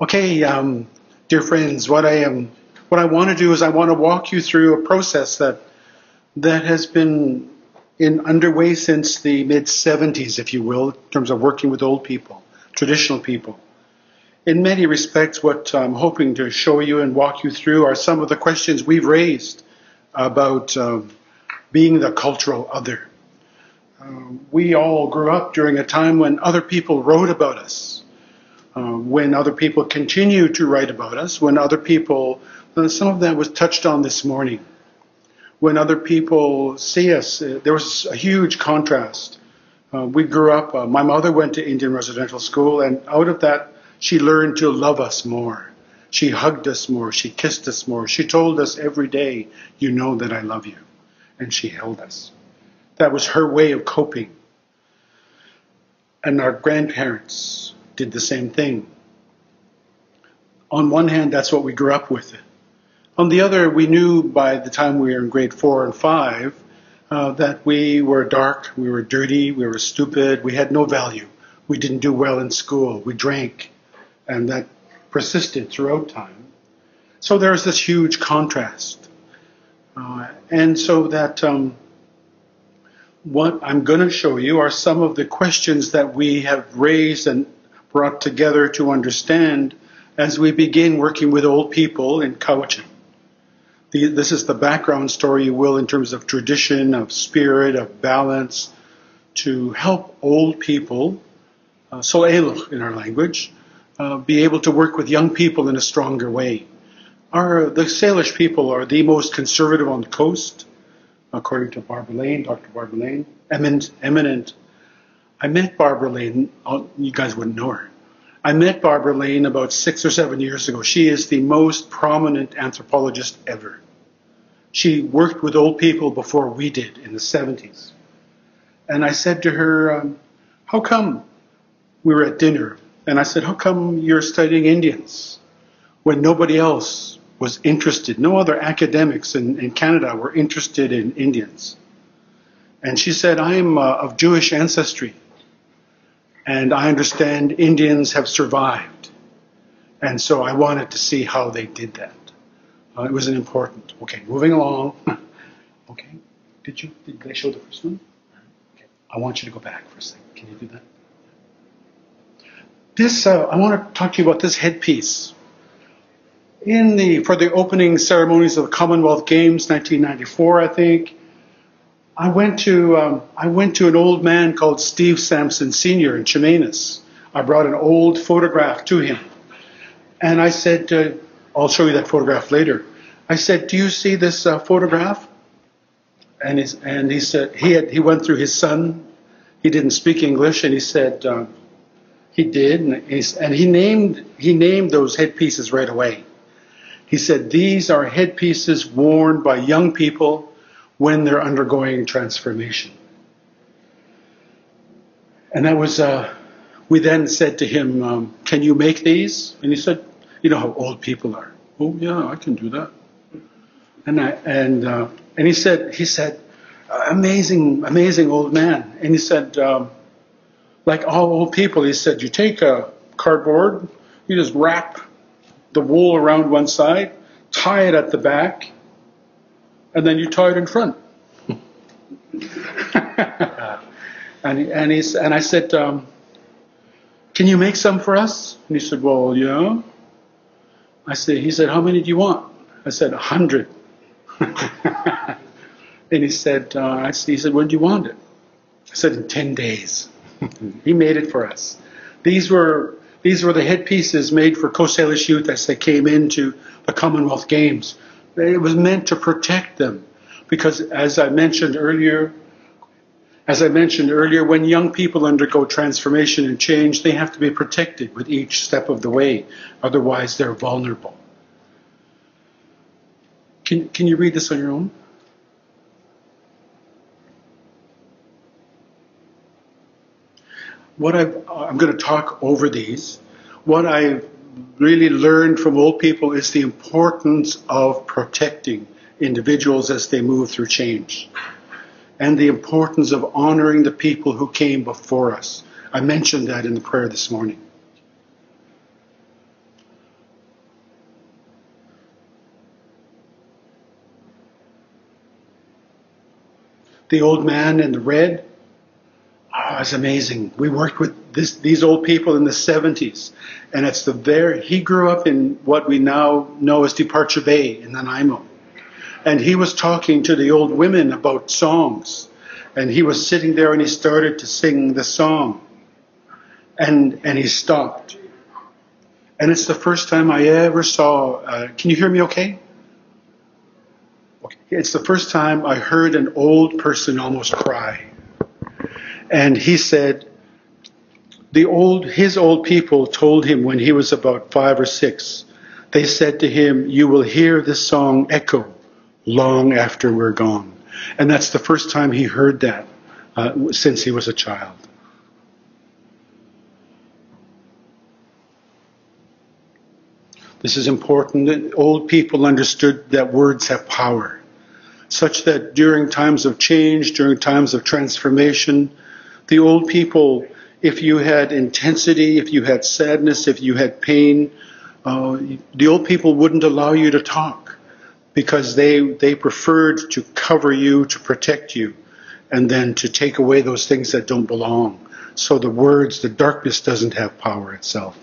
Okay, dear friends, what I want to do is I want to walk you through a process that has been underway since the mid '70s, if you will, in terms of working with old people, traditional people. In many respects, what I'm hoping to show you and walk you through are some of the questions we've raised about being the cultural other. We all grew up during a time when other people wrote about us, when other people continue to write about us, when other people, some of that was touched on this morning, when other people see us, there was a huge contrast. We grew up, my mother went to Indian residential school, and out of that, she learned to love us more. She hugged us more. She kissed us more. She told us every day, you know that I love you. And she held us. That was her way of coping. And our grandparents did the same thing. On one hand, that's what we grew up with. On the other, we knew by the time we were in grade 4 and 5 that we were dark, we were dirty, we were stupid, we had no value. We didn't do well in school, we drank, and that persisted throughout time. So there's this huge contrast. And so that what I'm going to show you are some of the questions that we have raised and brought together to understand as we begin working with old people in Cowichan. This is the background story, you will, in terms of tradition, of spirit, of balance, to help old people, so'eluch in our language, be able to work with young people in a stronger way. The Salish people are the most conservative on the coast, according to Barbara Lane, Dr. Barbara Lane, eminent. I met Barbara Lane, you guys wouldn't know her. I met Barbara Lane about 6 or 7 years ago. She is the most prominent anthropologist ever. She worked with old people before we did in the '70s. And I said to her, how come, we were at dinner, and I said, how come you're studying Indians when nobody else was interested? No other academics in Canada were interested in Indians. And she said, I'm of Jewish ancestry. And I understand Indians have survived. And so I wanted to see how they did that. It was an important. Okay, moving along. Okay, did they show the first one? Okay, I want you to go back for a second. Can you do that? I want to talk to you about this headpiece. For the opening ceremonies of the Commonwealth Games, 1994, I think, I went to an old man called Steve Sampson Sr. in Chemainus. I brought an old photograph to him. And I said, I'll show you that photograph later. I said, do you see this photograph? And he said, he went through his son. He didn't speak English, and he said, he did. And he named those headpieces right away. He said, these are headpieces worn by young people when they're undergoing transformation. And that was, we then said to him, can you make these? And he said, you know how old people are. Oh yeah, I can do that. And he said, amazing old man. And he said, like all old people, he said, you take a cardboard, you just wrap the wool around one side, tie it at the back, and then you tie it in front. and I said, can you make some for us? And he said, well, yeah. He said, how many do you want? I said, 100. And he said, when do you want it? I said, in 10 days. He made it for us. These were the headpieces made for Coast Salish youth as they came into the Commonwealth Games. It was meant to protect them because, as I mentioned earlier, when young people undergo transformation and change, they have to be protected with each step of the way. Otherwise, they're vulnerable. Can you read this on your own? I'm going to talk over these. What I've really learned from old people is the importance of protecting individuals as they move through change, and the importance of honoring the people who came before us. I mentioned that in the prayer this morning. The old man in the red. Oh, it's amazing. We worked with these old people in the 70s, and he grew up in what we now know as Departure Bay in Nanaimo. And he was talking to the old women about songs. And he was sitting there and he started to sing the song. And he stopped. And it's the first time I ever saw, can you hear me okay? Okay? It's the first time I heard an old person almost cry. And he said, his old people told him when he was about 5 or 6, they said to him, you will hear this song echo long after we're gone. And that's the first time he heard that since he was a child. This is important that old people understood that words have power, such that during times of change, during times of transformation, the old people, if you had intensity, if you had sadness, if you had pain, the old people wouldn't allow you to talk because they preferred to cover you, to protect you, and then to take away those things that don't belong. So the words, the darkness doesn't have power itself.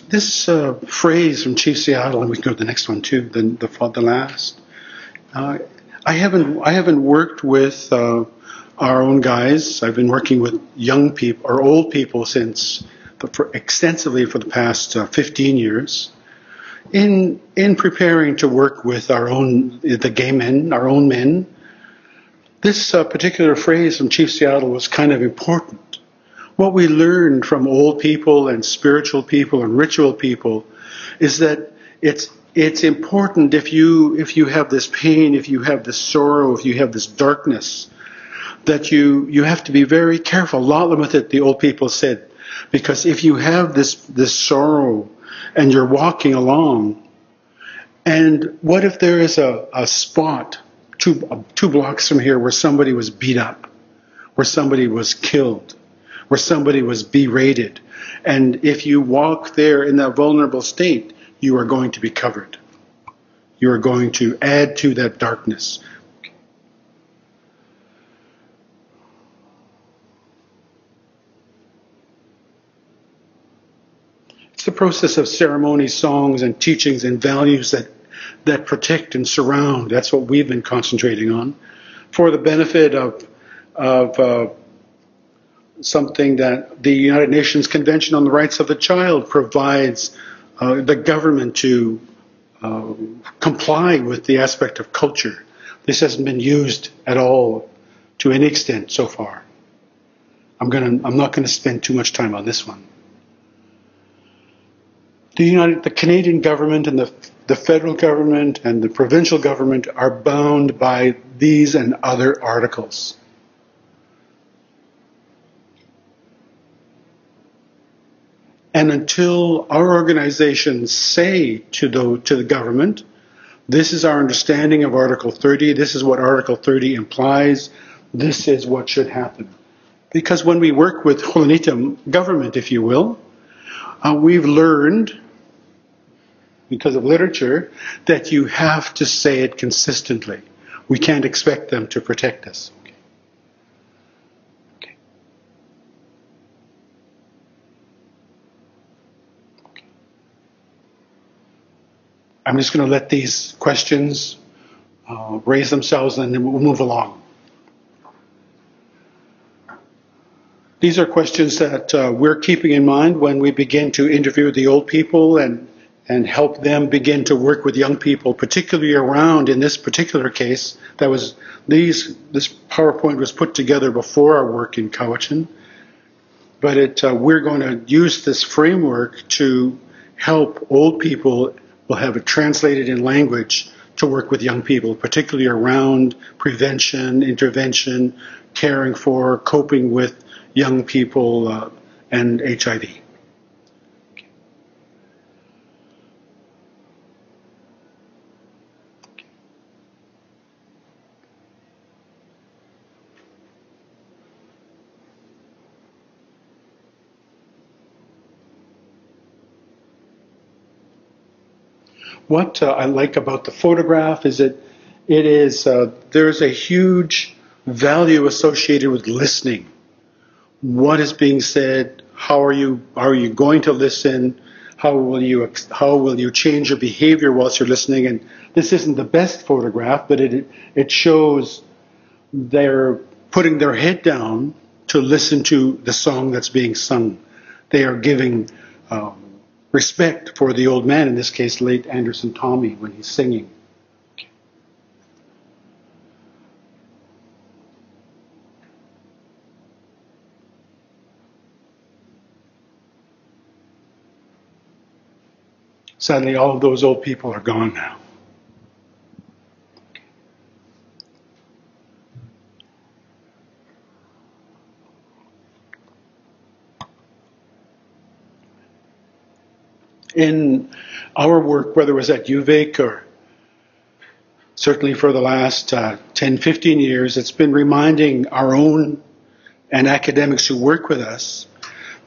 This phrase from Chief Seattle, and we can go to the next one too, the last. I haven't worked with our own guys. I've been working with young people or old people extensively for the past 15 years. In preparing to work with the gay men, our own men, this particular phrase from Chief Seattle was kind of important. What we learned from old people and spiritual people and ritual people is that it's important if you have this pain, if you have this sorrow, if you have this darkness, that you have to be very careful. Lot with it, the old people said, because if you have this sorrow and you're walking along, and what if there is a spot 2 blocks from here where somebody was beat up, where somebody was killed, where somebody was berated. And if you walk there in that vulnerable state, you are going to be covered. You are going to add to that darkness. It's the process of ceremonies, songs, and teachings and values that protect and surround. That's what we've been concentrating on for the benefit of something that the United Nations Convention on the Rights of the Child provides the government to comply with the aspect of culture. This hasn't been used at all to any extent so far. I'm not going to spend too much time on this one. The Canadian government and the federal government and the provincial government are bound by these and other articles. And until our organizations say to the government, this is our understanding of Article 30, this is what Article 30 implies, this is what should happen. Because when we work with Hulunitam government, if you will, we've learned, because of literature, that you have to say it consistently. We can't expect them to protect us. I'm just going to let these questions raise themselves and then we'll move along. These are questions that we're keeping in mind when we begin to interview the old people and help them begin to work with young people, particularly around, in this particular case, this PowerPoint was put together before our work in Cowichan, but we're going to use this framework to help old people. We'll have it translated in language to work with young people, particularly around prevention, intervention, caring for, coping with young people and HIV. what I like about the photograph is there's a huge value associated with listening. What is being said? How are you going to listen? How will you change your behavior whilst you're listening? And this isn't the best photograph, but it shows they're putting their head down to listen to the song that's being sung. They are giving respect for the old man, in this case, late Anderson Tommy, when he's singing. Okay. Sadly, all of those old people are gone now. In our work, whether it was at UVic or certainly for the last 10, 15 years, it's been reminding our own and academics who work with us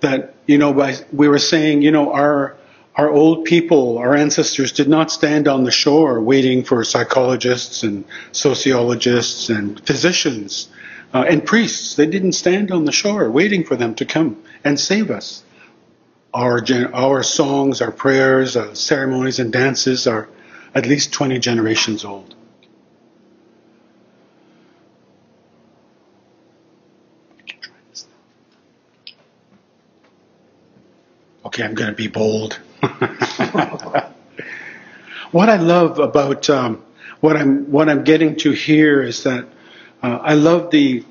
that, we were saying, our old people, our ancestors did not stand on the shore waiting for psychologists and sociologists and physicians and priests. They didn't stand on the shore waiting for them to come and save us. Our songs, our prayers, our ceremonies and dances are at least 20 generations old. Okay, I'm going to be bold. What I love about what I'm getting to here is that I love the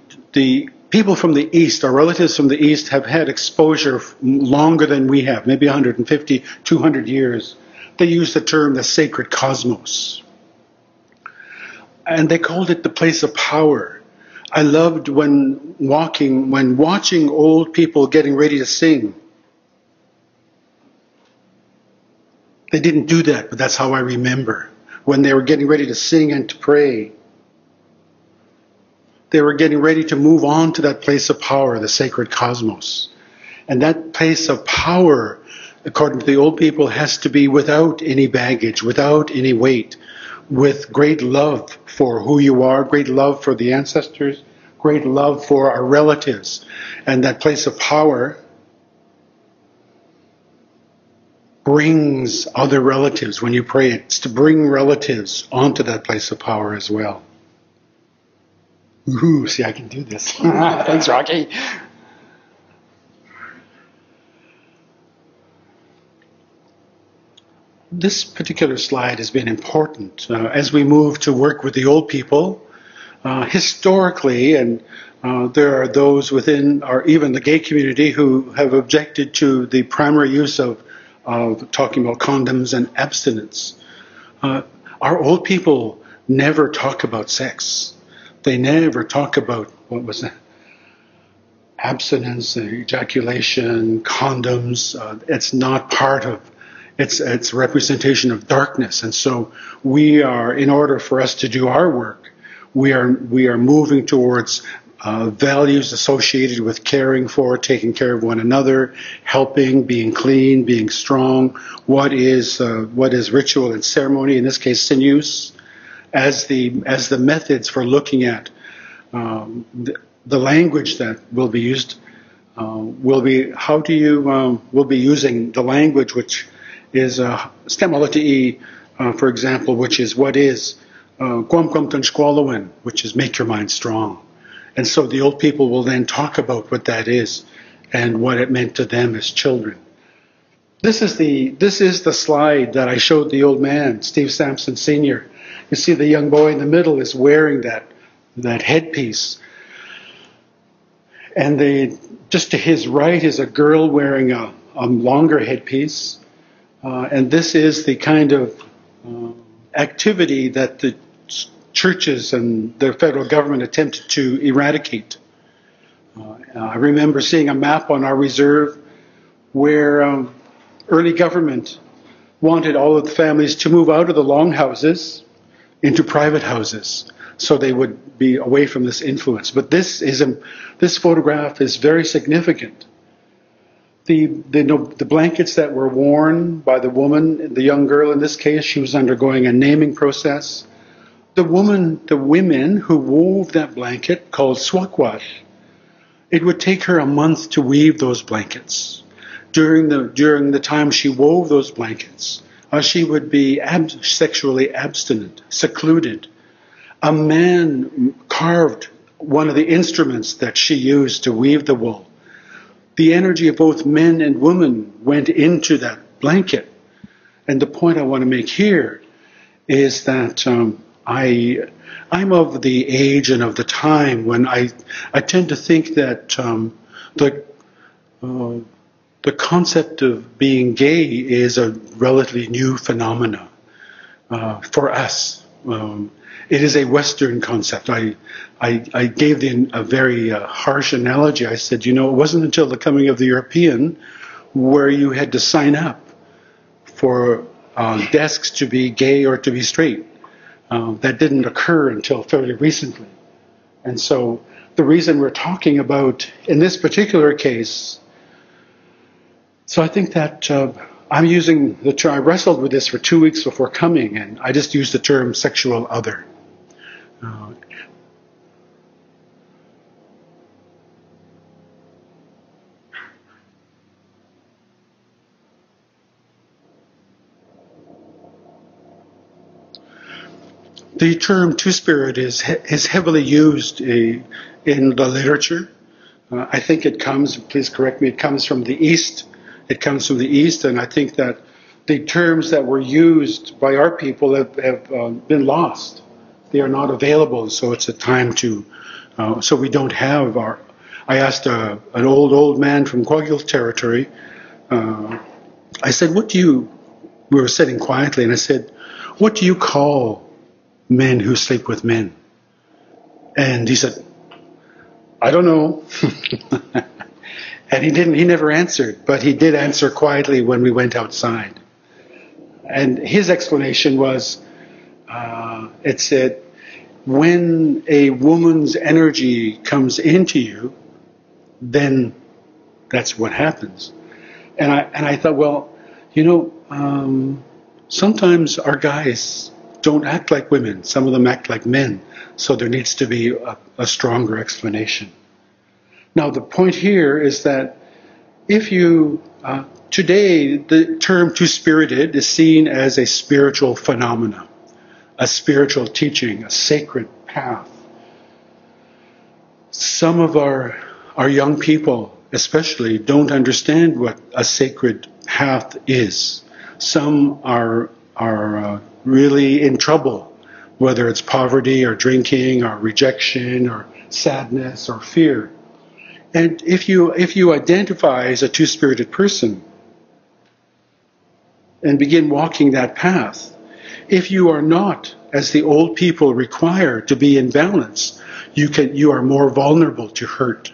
people from the East, our relatives from the East, have had exposure longer than we have, maybe 150, 200 years. They use the term the sacred cosmos. And they called it the place of power. I loved when watching old people getting ready to sing. They didn't do that, but that's how I remember. When they were getting ready to sing and to pray, they were getting ready to move on to that place of power, the sacred cosmos. And that place of power, according to the old people, has to be without any baggage, without any weight, with great love for who you are, great love for the ancestors, great love for our relatives. And that place of power brings other relatives when you pray. It's to bring relatives onto that place of power as well. Ooh, see, I can do this. Thanks, Rocky. This particular slide has been important as we move to work with the old people. Historically, and there are those within, or even the gay community, who have objected to the primary use of talking about condoms and abstinence. Our old people never talk about sex. They never talk about, what was that? Abstinence, ejaculation, condoms. It's not part of, it's representation of darkness. And so we are, in order for us to do our work, we are moving towards values associated with caring for, taking care of one another, helping, being clean, being strong. What is ritual and ceremony, in this case sinews, as the methods for looking at the language that will be used. Will be using the language which is stemoliti'i, for example, which is what is Kwam Squalowin, which is make your mind strong. And so the old people will then talk about what that is and what it meant to them as children. This is the slide that I showed the old man, Steve Sampson Sr. You see the young boy in the middle is wearing that headpiece. And just to his right is a girl wearing a longer headpiece. And this is the kind of activity that the churches and the federal government attempted to eradicate. I remember seeing a map on our reserve where early government wanted all of the families to move out of the longhouses into private houses so they would be away from this influence. But this photograph is very significant. the blankets that were worn by the woman, the young girl in this case, she was undergoing a naming process. The women who wove that blanket, called swakwash, it would take her a month to weave those blankets. During the time she wove those blankets, she would be sexually abstinent, secluded. A man carved one of the instruments that she used to weave the wool. The energy of both men and women went into that blanket. And the point I want to make here is that I'm of the age and of the time when I tend to think that the concept of being gay is a relatively new phenomena for us. It is a Western concept. I gave a very harsh analogy. I said, it wasn't until the coming of the European where you had to sign up for desks to be gay or to be straight. That didn't occur until fairly recently. And so the reason we're talking about, in this particular case, so I think that I'm using the term, I wrestled with this for 2 weeks before coming, and I just used the term sexual other. The term two-spirit is heavily used in the literature. I think it comes, please correct me, it comes from the East. It comes from the East, and I think that the terms that were used by our people have been lost. They are not available, so it's a time to, so we don't have our, I asked an old man from Kwagil territory, I said, we were sitting quietly, and I said, what do you call men who sleep with men? And he said, I don't know. And he never answered, but he did answer quietly when we went outside. And his explanation was, it said, when a woman's energy comes into you, then that's what happens. And I thought, well, sometimes our guys don't act like women. Some of them act like men. So there needs to be a stronger explanation. Now, the point here is that if you, today, the term two-spirited is seen as a spiritual phenomena, a spiritual teaching, a sacred path. Some of our young people, especially, don't understand what a sacred path is. Some are really in trouble, whether it's poverty or drinking or rejection or sadness or fear. And if you identify as a two-spirited person and begin walking that path, if you are not, as the old people require, to be in balance, you are more vulnerable to hurt,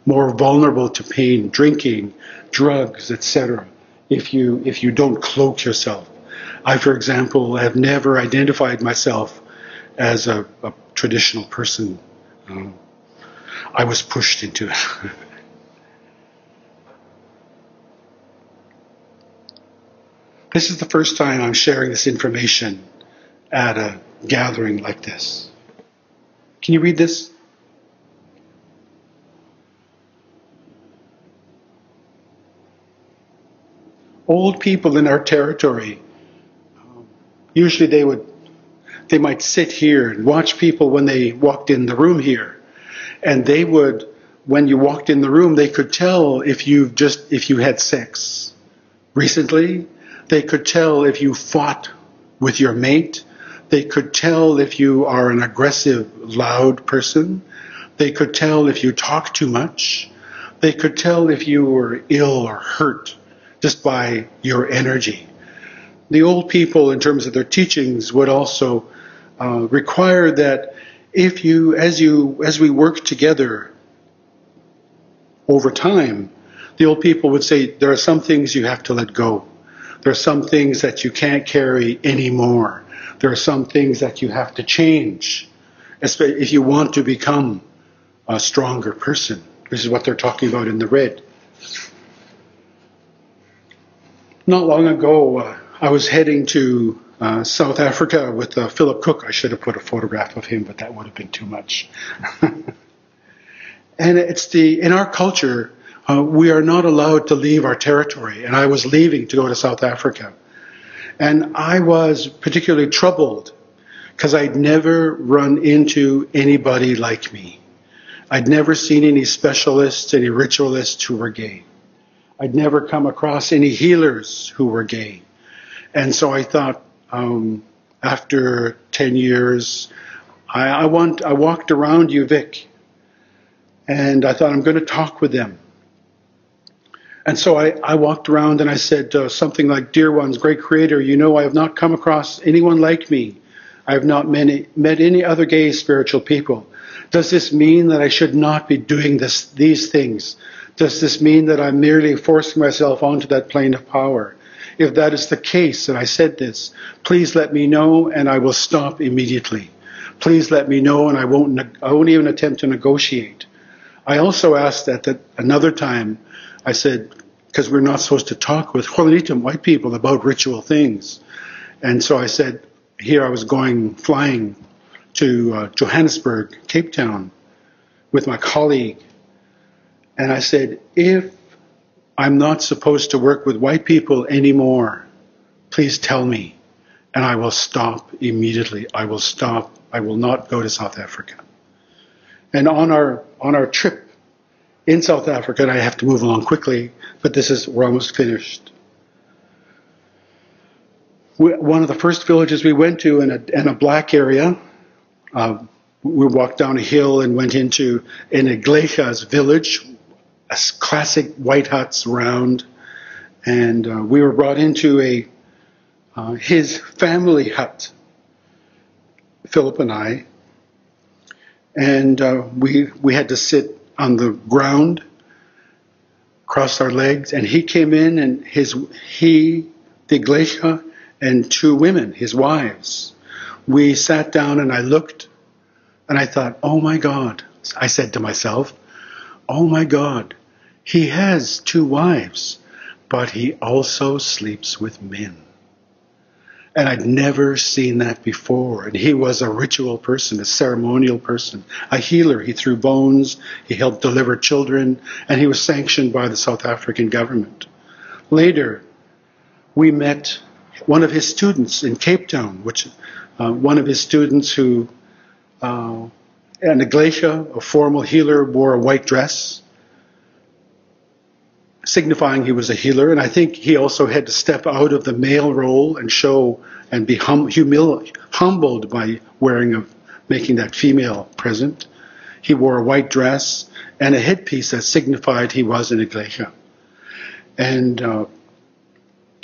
more vulnerable to pain, drinking, drugs, etc. If you don't cloak yourself. I, for example, have never identified myself as a traditional person. I was pushed into it. This is the first time I'm sharing this information at a gathering like this. Can you read this? Old people in our territory, usually they might sit here and watch people when they walked in the room here. And they would, when you walked in the room, they could tell if you had sex recently. They could tell if you fought with your mate. They could tell if you are an aggressive, loud person. They could tell if you talk too much. They could tell if you were ill or hurt just by your energy. The old people, in terms of their teachings, would also require that as we work together over time, the old people would say there are some things you have to let go. There are some things that you can't carry anymore. There are some things that you have to change if you want to become a stronger person. This is what they're talking about in the red. Not long ago, I was heading to South Africa with Philip Cook. I should have put a photograph of him, but that would have been too much. And in our culture, we are not allowed to leave our territory. And I was leaving to go to South Africa. And I was particularly troubled because I'd never run into anybody like me. I'd never seen any specialists, any ritualists who were gay. I'd never come across any healers who were gay. And so I thought, after 10 years, I walked around UVic, and I thought, I'm going to talk with them. And so I walked around and I said something like, "Dear ones, great creator, you know I have not come across anyone like me. I have not met any other gay spiritual people. Does this mean that I should not be doing these things? Does this mean that I'm merely forcing myself onto that plane of power? If that is the case, and I said this, please let me know and I will stop immediately. Please let me know and I won't even attempt to negotiate." I also asked that another time, I said, because we're not supposed to talk with Juanitum white people about ritual things. And so I said, here I was flying to Johannesburg, Cape Town, with my colleague. And I said, if I'm not supposed to work with white people anymore, please tell me, and I will stop immediately. I will stop. I will not go to South Africa. And on our trip in South Africa, and I have to move along quickly, but we're almost finished. One of the first villages we went to in a black area, we walked down a hill and went into an Iglesias village, a classic white huts around, and we were brought into his family hut, Philip and I, and we had to sit on the ground, cross our legs, and he came in, and the Iglesia, and two women, his wives. We sat down and I looked and I thought, oh my God. I said to myself, oh my God, he has two wives, but he also sleeps with men. And I'd never seen that before. And he was a ritual person, a ceremonial person, a healer. He threw bones, he helped deliver children, and he was sanctioned by the South African government. Later, we met one of his students in Cape Town, one of his students who, an Iglesia, a formal healer, wore a white dress, signifying he was a healer. And I think he also had to step out of the male role and show and be humbled by making that female present. He wore a white dress and a headpiece that signified he was an Iglesia. And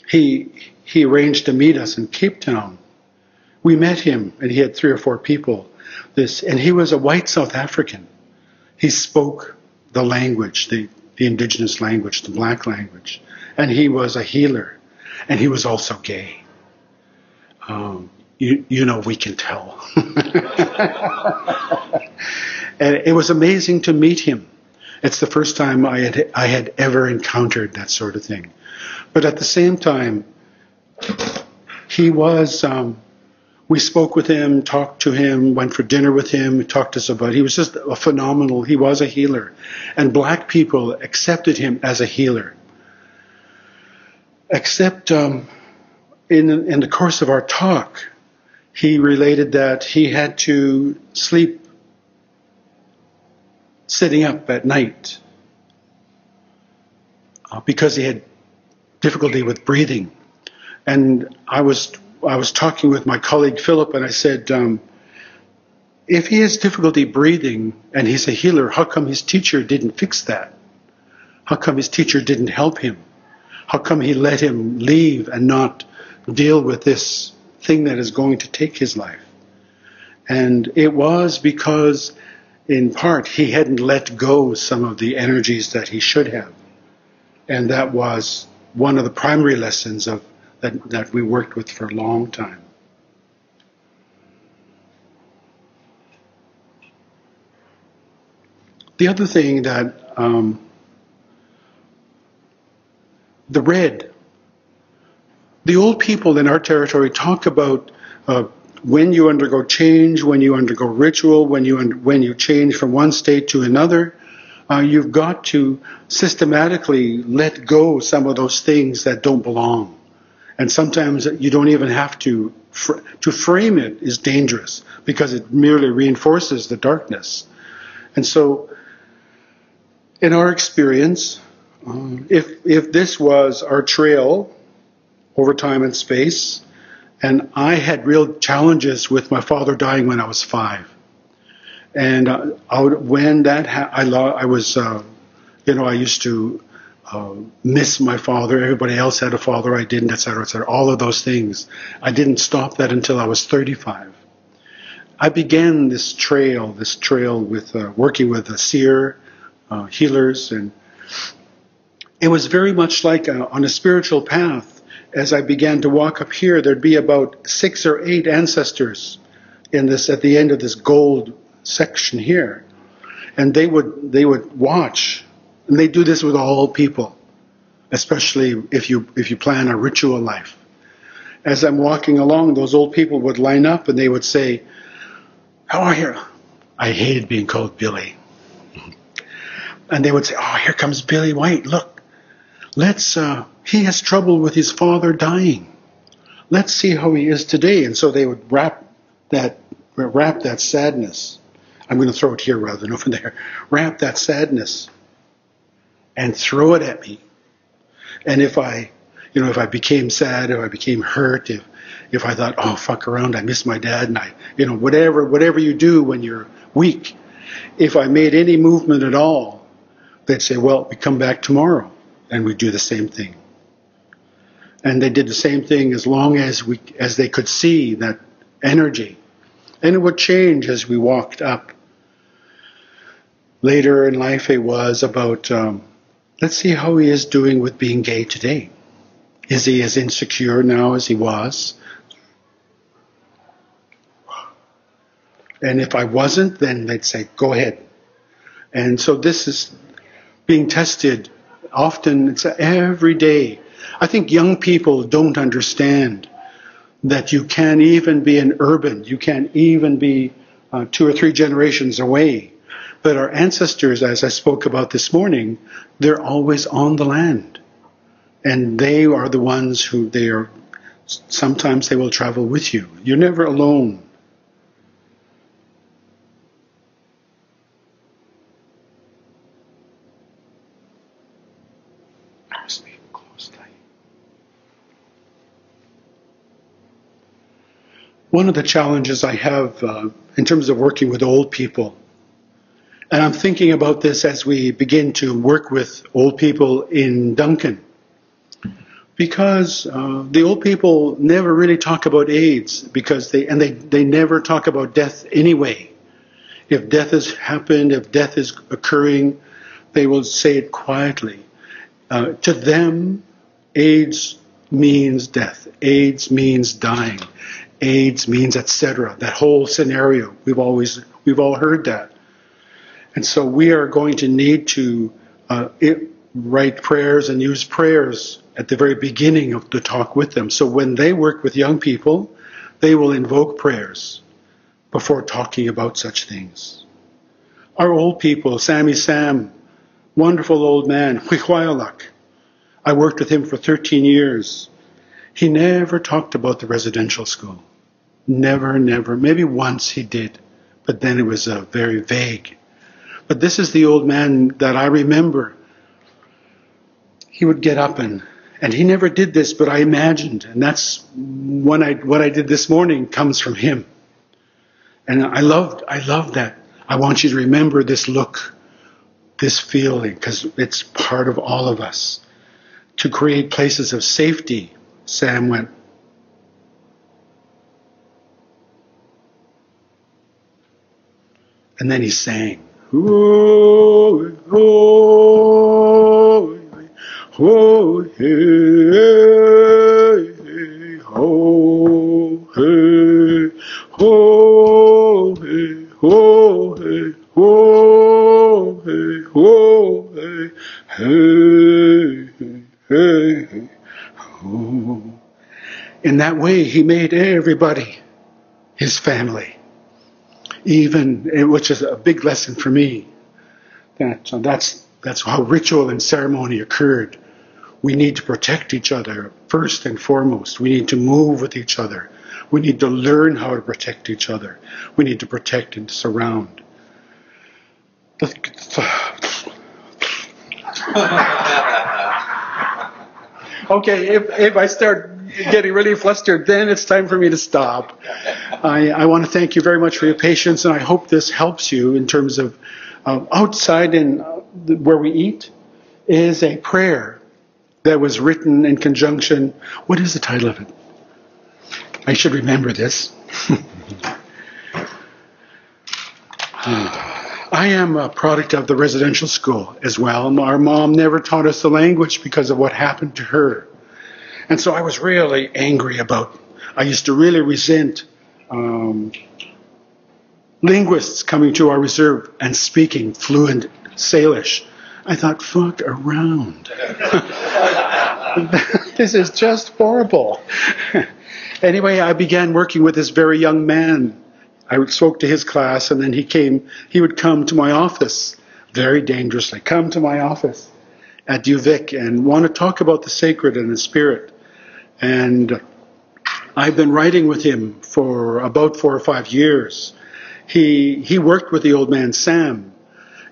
he arranged to meet us in Cape Town. We met him, and he had 3 or 4 people. And he was a white South African. He spoke the language, the indigenous language, the black language. And he was a healer. And he was also gay. We can tell. And it was amazing to meet him. It's the first time I had ever encountered that sort of thing. But at the same time, he was, we spoke with him, talked to him, went for dinner with him, talked to us about, he was just he was a healer. And black people accepted him as a healer. Except in the course of our talk, he related that he had to sleep sitting up at night because he had difficulty with breathing. And I was talking with my colleague Philip, and I said, if he has difficulty breathing and he's a healer, how come his teacher didn't fix that? How come his teacher didn't help him? How come he let him leave and not deal with this thing that is going to take his life? And it was because, in part, he hadn't let go some of the energies that he should have. And that was one of the primary lessons that we worked with for a long time. The other thing that the red The old people in our territory talk about when you undergo change, when you undergo ritual, when you change from one state to another, you've got to systematically let go some of those things that don't belong. And sometimes you don't even have to frame it is dangerous because it merely reinforces the darkness. And so, in our experience, if this was our trail over time and space, and I had real challenges with my father dying when I was 5. And when that I was, I used to miss my father. Everybody else had a father, I didn't, etc., etc. All of those things. I didn't stop that until I was 35. I began this trail with working with the seer, healers, and it was very much like on a spiritual path. As I began to walk up here, there'd be about 6 or 8 ancestors in this at the end of this gold section here, and they would watch, and they do this with all people, especially if you plan a ritual life. As I'm walking along, those old people would line up and they would say, "How are you?" I hated being called Billy, and they would say, "Oh, here comes Billy White. Look, he has trouble with his father dying. Let's see how he is today." And so they would wrap that sadness. I'm going to throw it here rather than over there. Wrap that sadness and throw it at me. And if I became sad, if I became hurt, if I thought, "Oh, fuck around, I miss my dad," and whatever you do when you're weak, if I made any movement at all, they'd say, "Well, we come back tomorrow," and we'd do the same thing. And they did the same thing as long as they could see that energy. And it would change as we walked up. Later in life, it was about, let's see how he is doing with being gay today. Is he as insecure now as he was? And if I wasn't, then they'd say, "Go ahead." And so this is being tested often. It's every day. I think young people don't understand that you can't even be an urban. You can't even be 2 or 3 generations away. But our ancestors, as I spoke about this morning, they're always on the land. And they are the ones who sometimes they will travel with you. You're never alone. One of the challenges I have in terms of working with old people, and I'm thinking about this as we begin to work with old people in Duncan, because the old people never really talk about AIDS because they never talk about death anyway. If death has happened, if death is occurring, they will say it quietly. To them, AIDS means death. AIDS means dying. AIDS means etc. That whole scenario. We've all heard that. And so we are going to need to write prayers and use prayers at the very beginning of the talk with them. So when they work with young people, they will invoke prayers before talking about such things. Our old people, Sammy Sam, wonderful old man, Huihuayalak. I worked with him for 13 years. He never talked about the residential school. Never. Maybe once he did, but then it was very vague. But this is the old man that I remember. He would get up and he never did this, but I imagined, and that's what I did this morning comes from him. And I love that. I want you to remember this look, this feeling, because it's part of all of us. To create places of safety, Sam went. And then he sang. Oh, oh, oh, hey, oh, hey, oh, hey, oh, hey, oh, hey, oh, hey, hey, hey, oh. In that way, he made everybody his family, even, which is a big lesson for me. That's how ritual and ceremony occurred. We need to protect each other first and foremost. We need to move with each other. We need to learn how to protect each other. We need to protect and surround. Okay, if I start getting really flustered, then it's time for me to stop. I want to thank you very much for your patience, and I hope this helps you in terms of outside in where we eat is a prayer that was written in conjunction. What is the title of it? I should remember this. I am a product of the residential school as well. Our mom never taught us the language because of what happened to her. And so I was really angry I used to really resent linguists coming to our reserve and speaking fluent Salish. I thought, fuck around. This is just horrible. Anyway, I began working with this very young man. I spoke to his class, and then he would come to my office, very dangerously, come to my office at UVic and want to talk about the sacred and the spirit. And I've been writing with him for about 4 or 5 years. He worked with the old man Sam.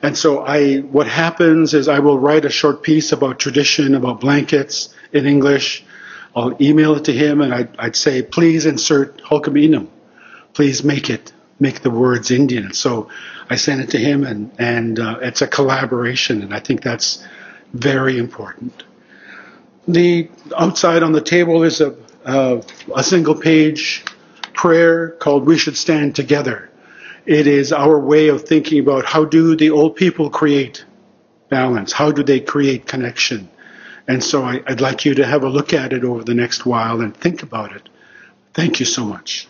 And so what happens is I will write a short piece about tradition, about blankets in English. I'll email it to him, and I'd say, please insert Hulkaminum. Please make the words Indian. So I send it to him, and it's a collaboration, and I think that's very important. The outside on the table is a single page prayer called "We Should Stand Together." It is our way of thinking about how do the old people create balance? How do they create connection? And so I'd like you to have a look at it over the next while and think about it. Thank you so much.